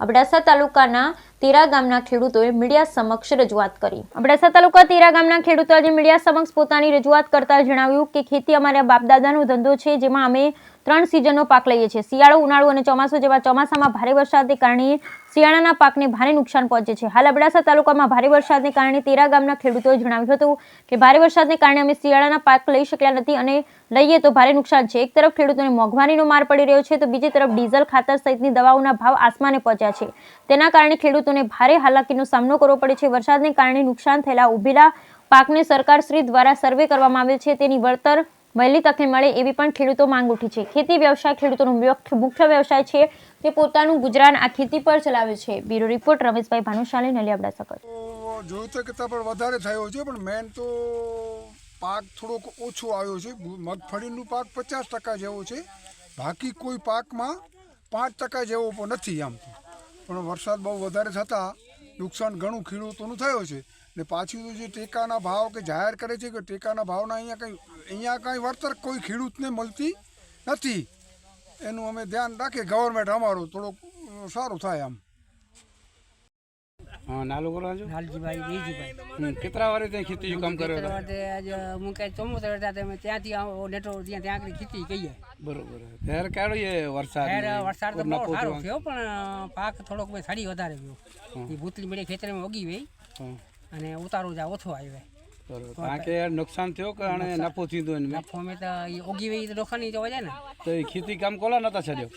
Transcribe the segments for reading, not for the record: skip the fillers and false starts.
અબડાસા તાલુકાના તેરા ગામના ખેડૂતોએ મીડિયા સમક્ષ રજૂઆત કરી। અબડાસા તાલુકા તેરા ગામના ખેડૂતો આજે મીડિયા સમક્ષ પોતાની રજૂઆત કરતા જણાવ્યું કે ખેતી અમારા બાપદાદાનો ધંધો છે, જેમાં અમે 3 સિઝનનો પાક લઈએ છીએ। શિયાળો, ઉનાળુ અને ચોમાસું જેવા ચોમાસામાં ભારે વરસાદને કારણે શિયાળાના પાકને ભારે નુકસાન પહોંચે છે। હાલ અબડાસા તાલુકામાં ભારે વરસાદને કારણે તેરા ગામના ખેડૂતોએ જણાવ્યું હતું કે ભારે વરસાદને કારણે અમે શિયાળાના પાક લઈ શક્યા નથી અને લઈએ તો ભારે નુકસાન છે। એક તરફ ખેડૂતોને મોંઘવારીનો માર પડી રહ્યો છે, તો બીજી તરફ ડીઝલ, ખાતર સહિતની દવાઓના ભાવ આસમાને પહોંચ્યા છે। તેના કારણે ખેડૂતોને ભારે હાલાકીનો સામનો કરવો પડે છે। વરસાદને કારણે નુકસાન થયેલા ઉભેલા પાકને સરકારશ્રી દ્વારા સર્વે કરવામાં આવે છે, તેની વળતર વહેલી તકે મળે એવી પણ ખેડૂતો માંગ ઉઠી છે। ખેતી વ્યવસાય ખેડૂતોનો મુખ્ય વ્યવસાય છે, તે પોતાનું ગુજરાન આ ખેતી પર ચલાવે છે। Bureau report Rameshbhai Bhanushali, Naliya, Abdasa. જોયું તો કરતાં પણ વધારે થયો છે, પણ મેન તો પાક થોડોક ઓછો આવ્યો છે। મગફળીનું પાક 50% જેવો છે, બાકી કોઈ પાકમાં 5% જેવો પણ નથી આમ તો। પણ વરસાદ બહુ વધારે થતાં નુકસાન ઘણું ખેડૂતોનું થયો છે। ને પાછું જે ટેકાના ભાવ કે જાહેર કરે છે કે ટેકાના ભાવના અહીંયા કંઈ વળતર કોઈ ખેડૂતને મળતી નથી, એનું અમે ધ્યાન રાખીએ। ગવર્મેન્ટ અમારું થોડુંક સારું થાય આમ। हाँ नालो बोलो जो लालजी भाई देजी भाई कितना वारे ते खेती जो काम કર્યો હતો आज मुके चोमोतर હતા તમે ત્યાંથી આવો લેટો ત્યાં ખેતી કહીએ બરોબર। ત્યારે કેળો એ વરસાદ વરસાદ તો બહુ સારો થયો, પણ પાક થોડોક સાડી વધારે ગયો। એ ભૂતલી મેળે ખેતરમાં ઉગી ગઈ અને ઉતારો જા ઓછો આવ્યો। બરોબર, કારણ કે નુકસાન થયો કે અને નફો થયો? નફો અમે તો ઉગી ગઈ તો નુકસાની જોવા જાય ને। તો એ ખેતી કામ કોલા નતા છડ્યો?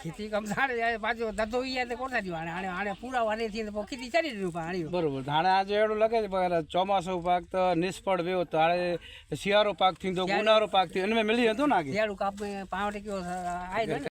ખેતી કામ સારી જાય, પાછો ધંધો ઈ તો કોટા દીવા આને આને પૂરા વારે થી તો ખેતી ચાલી રહ્યું પણ બરોબર। ધાણે આજે એવડું લાગે છે પણ ચોમાસું પાક તો નિષ્ફળ ગયો, તો આડે શિયાળો પાક થી તો ઉનાળો પાક થી એને મિલી હતો ને આગે શિયાળું કાપ 5 ટકા આવી